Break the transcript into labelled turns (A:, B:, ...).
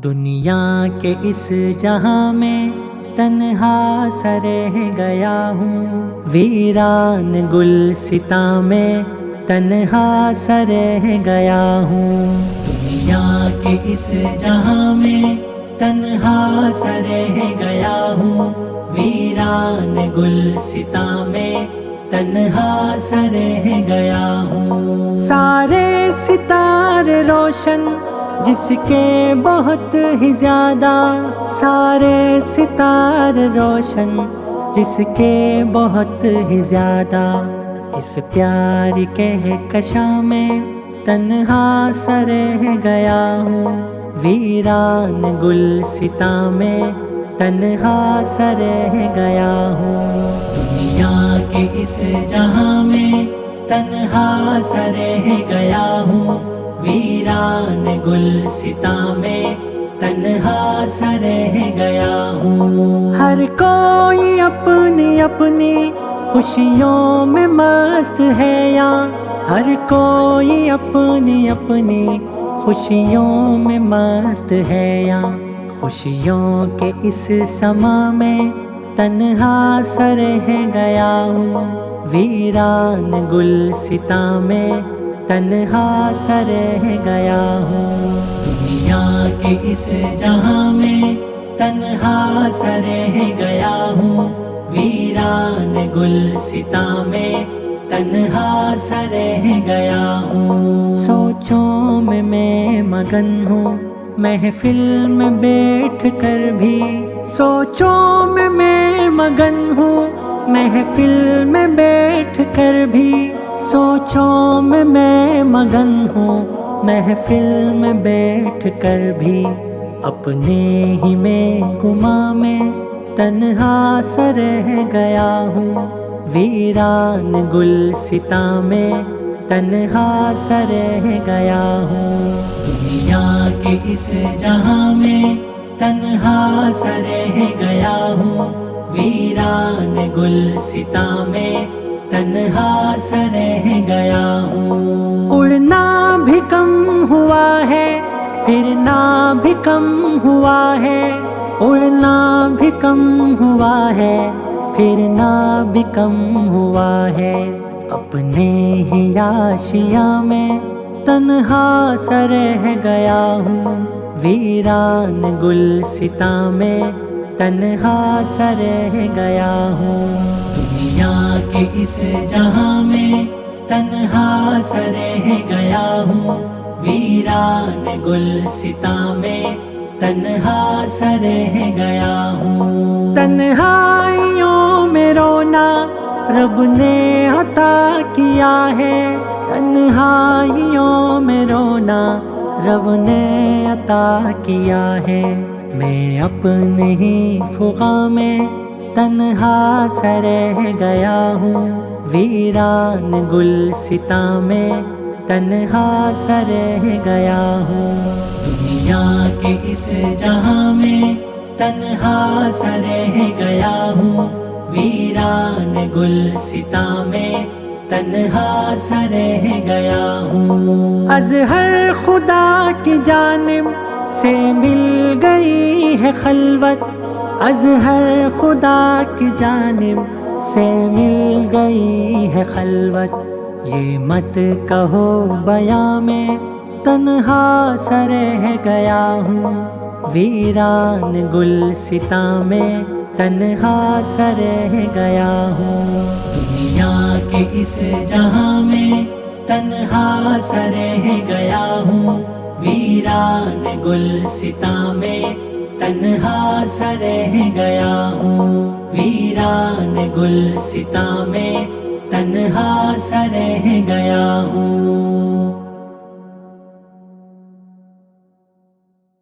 A: دنیا کے اس جہاں میں تنہا سا رہ گیا ہوں، ویران گلستاں میں تنہا سا رہ گیا ہوں۔ دنیا کے اس جہاں میں تنہا سا رہ گیا ہوں، ویران گلستاں میں تنہا سا رہ گیا ہوں۔ سارے ستارے روشن جس کے بہت ہی زیادہ، سارے ستارے روشن جس کے بہت ہی زیادہ، اس پیار کہکشاں میں تنہا سا رہ گیا ہوں، ویران گلستاں میں تنہا سا رہ گیا ہوں۔ دنیا کے اس جہاں میں تنہا سا رہ گیا ہوں، ویران گلستاں میں تنہا سا رہ گیا ہوں۔ ہر کوئی اپنی اپنی خوشیوں میں مست ہے یہاں، ہر کوئی اپنی اپنی خوشیوں میں مست ہے یہاں، خوشیوں کے اس سما میں تنہا سا رہ گیا ہوں، ویران گلستاں میں تنہا سا رہ گیا ہوں۔ دنیا کے اس جہاں میں تنہا سا رہ گیا ہوں، ویران گلستاں میں تنہا سا رہ گیا ہوں۔ سوچوں میں مگن ہوں، محفل میں بیٹھ کر بھی، سوچوں میں مگن ہوں، محفل میں بیٹھ کر بھی، سوچوں میں مگن ہوں، محفل میں بیٹھ کر بھی، اپنے ہی میں گماں میں تنہا سا رہ گیا ہوں، ویران گلستاں میں تنہا سا رہ گیا ہوں۔ دنیا کے اس جہاں میں تنہا سا رہ گیا ہوں، ویران گلستاں میں تنہا سا رہ گیا ہوں۔ اڑنا بھی کم ہوا ہے، پھرنا بھی کم ہوا ہے، اڑنا بھی کم ہوا ہے، پھرنا بھی کم ہوا ہے، اپنے ہی آشیاں میں تنہا سا رہ گیا ہوں، ویران گلستاں میں تنہا سا رہ گیا ہوں۔ دنیا کے اس جہاں میں تنہا سا رہ گیا ہوں، ویران گلستاں میں تنہا سا رہ گیا ہوں۔ تنہائیوں میں رونا رب نے عطا کیا ہے، تنہائیوں میں رونا رب نے عطا کیا ہے، میں اپنے ہی فغاں میں تنہا سا رہ گیا ہوں، ویران گلستاں میں تنہا سا رہ گیا ہوں۔ دنیا کے اس جہاں میں تنہا سا رہ گیا ہوں، ویران گلستاں میں تنہا سا رہ گیا ہوں۔ اظہر خدا کی جانب سے مل گئی ہے خلوت، اظہر خدا کی جانب سے مل گئی ہے خلوت، یہ مت کہو بیاں میں تنہا سا رہ گیا ہوں، ویران گلستاں میں تنہا سا رہ گیا ہوں۔ دنیا کے اس جہاں میں تنہا سا رہ گیا ہوں، ویران گلستاں میں تنہا سا رہ گیا ہوں، ویران گلستاں میں تنہا سا رہ گیا ہوں۔